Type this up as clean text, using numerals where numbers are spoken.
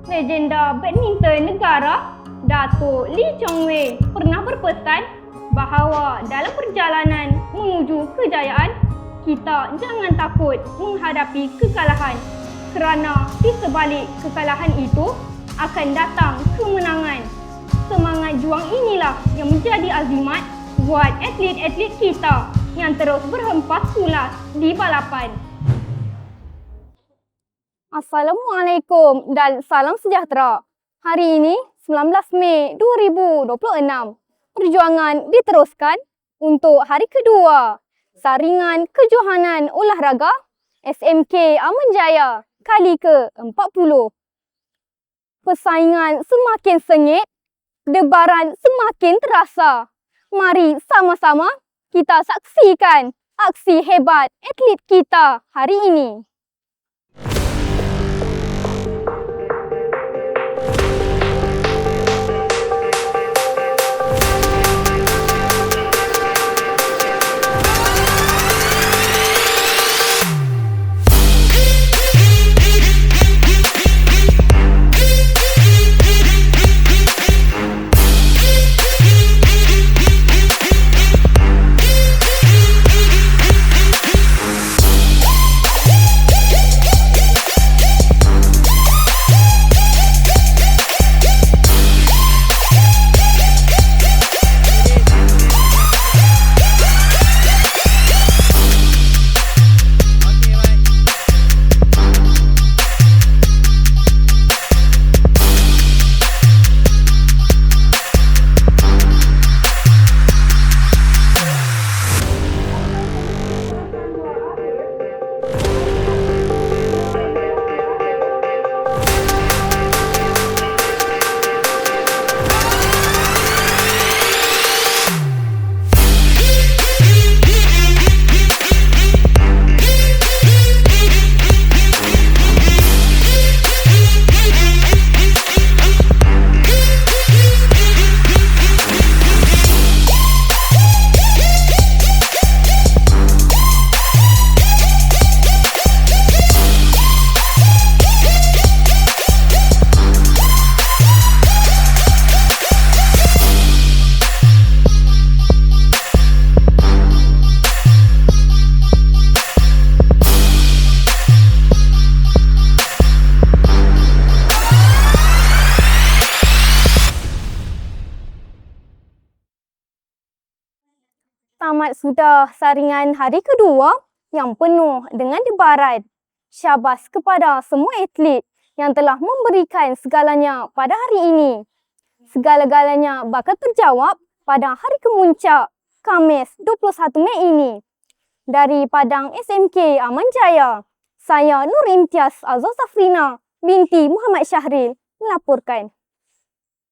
Legenda badminton negara Datuk Lee Chong Wei pernah berpesan bahawa dalam perjalanan menuju kejayaan, kita jangan takut menghadapi kekalahan kerana di sebalik kekalahan itu akan datang kemenangan. Semangat juang inilah yang menjadi azimat buat atlet-atlet kita yang terus berhempas pulas di balapan. Assalamualaikum dan salam sejahtera. Hari ini 19 Mei 2026. Perjuangan diteruskan untuk hari kedua saringan kejohanan olahraga SMK Aman Jaya kali ke-40. Persaingan semakin sengit, debaran semakin terasa. Mari sama-sama kita saksikan aksi hebat atlet kita hari ini. Tamat sudah saringan hari kedua yang penuh dengan debaran. Syabas kepada semua atlet yang telah memberikan segalanya pada hari ini. Segala-galanya bakal terjawab pada hari kemuncak Khamis 21 Mei ini. Dari Padang SMK Aman Jaya, saya Nur Imtiaz Azhar Safrina binti Muhammad Syahril melaporkan.